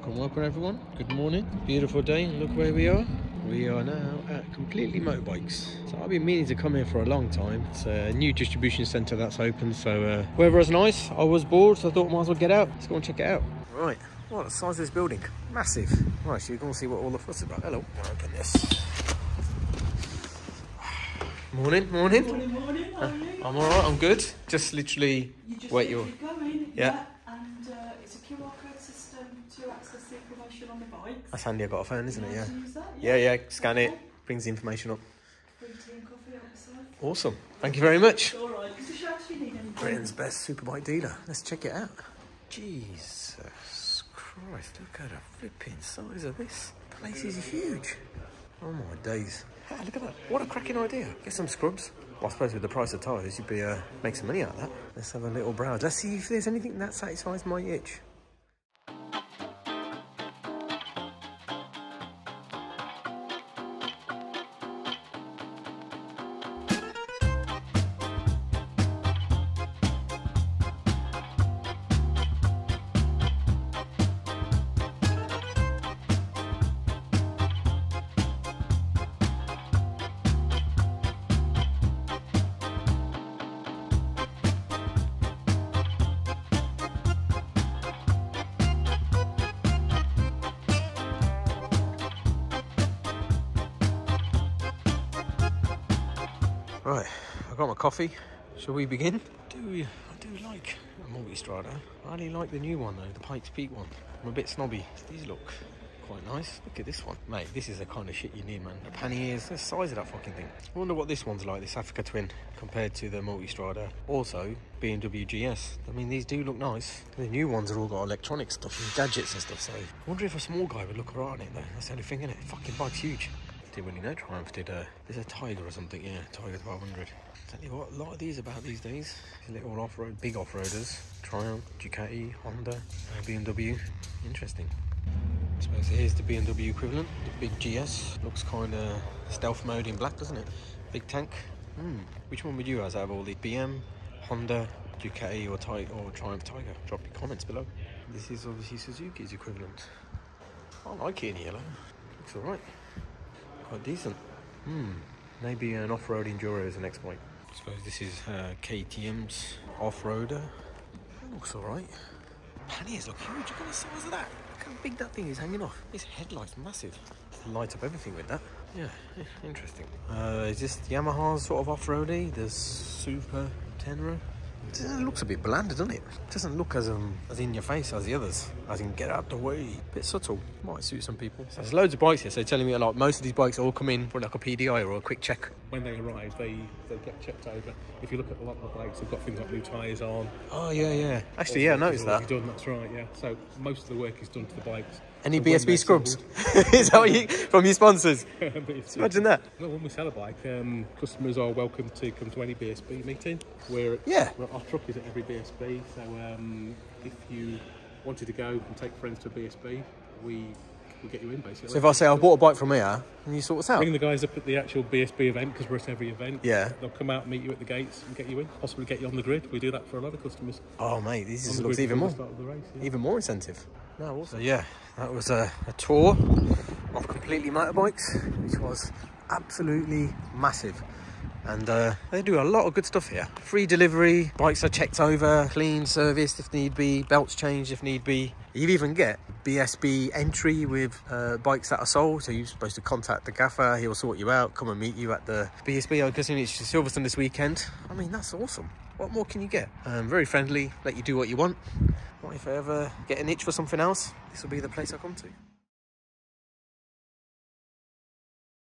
Welcome everyone. Good morning. Beautiful day. And look where we are. We are now at Completely Motorbikes. So I've been meaning to come here for a long time. It's a new distribution centre that's open. So weather is nice. I was bored, so I thought I might as well get out. Let's go and check it out. Right. What the size of this building? Massive. Right, so you're going to see what all the fuss is about. Hello. Open this. Morning. Morning. How are you? I'm alright. I'm good. Just literally wait your. Yeah. And it's a QR code system to access the information on the bikes. That's handy. I've got a phone, isn't it? Yeah. Use that? Yeah. Scan it. Brings the information up. Free tea and coffee on the side. Awesome. Thank you very much. All right. Just a shout if you need anything. Britain's best superbike dealer. Let's check it out. Jesus Christ! Look at the flipping size of this. The place is huge. Oh my days. Ah, look at that. What a cracking idea. Get some scrubs. Well, I suppose with the price of tyres, you'd be make some money out of that. Let's have a little browse. Let's see if there's anything that satisfies my itch. Right, I've got my coffee. Shall we begin? I do like a multi-strada. I only like the new one though, the Pikes Peak one. I'm a bit snobby. These look quite nice. Look at this one. Mate, this is the kind of shit you need, man. The panniers, the size of that fucking thing. I wonder what this one's like, this Africa Twin, compared to the multi-strada. Also, BMW GS. I mean, these do look nice. The new ones are all got electronic stuff and gadgets and stuff, so I wonder if a small guy would look alright on it though. That's the only thing, innit? Fucking bike's huge. Didn't really know Triumph did there's a Tiger or something, yeah, Tiger 1200. Tell you what, a lot of these about these days. Little off-road, big off-roaders. Triumph, Ducati, Honda, BMW. Interesting. I suppose here's the BMW equivalent, the big GS. Looks kind of stealth mode in black, doesn't it? Big tank. Which one would you guys have? All the BM, Honda, Ducati or Triumph Tiger? Drop your comments below. This is obviously Suzuki's equivalent. I like it in yellow. Looks alright. Quite decent. Maybe an off-road enduro is the next bike. I suppose this is KTM's off-roader. That looks alright. Panniers look huge. Look at the size of that. Look how big that thing is hanging off. This headlight's massive. Light up everything with that. Yeah, interesting. Is this Yamaha's sort of off-roady? The Super Tenere? It looks a bit bland, doesn't it? It doesn't look as in your face as the others. As in, get out the way. Bit subtle. Might suit some people. So there's loads of bikes here, so telling me a lot. Most of these bikes all come in for like a PDI or a quick check. When they arrive, they get checked over. If you look at a lot of the bikes, they've got things like new tyres on. Oh, yeah. Actually, yeah, I noticed that. Done, that's right, yeah. So most of the work is done to the bikes. Any BSB scrubs? Is that what you, from your sponsors? Imagine that. Well, when we sell a bike, customers are welcome to come to any BSB meeting. Our truck is at every BSB, so if you wanted to go and take friends to a BSB, we'll get you in, basically. So if I say I bought a bike from here, can you sort us out? Bring the guys up at the actual BSB event, because we're at every event. Yeah. They'll come out and meet you at the gates and get you in, possibly get you on the grid. We do that for a lot of customers. Oh, mate, this looks even more. The race, yeah. Even more incentive. No, also. So yeah, that was a tour of Completely Motorbikes, which was absolutely massive. And they do a lot of good stuff here. Free delivery, bikes are checked over, clean, serviced if need be, belts changed if need be. You even get BSB entry with bikes that are sold. So you're supposed to contact the gaffer, he'll sort you out, come and meet you at the BSB. I'm guessing it's Silverstone this weekend. I mean, that's awesome. What more can you get? Very friendly, let you do what you want. What if I ever get an itch for something else? This will be the place I come to.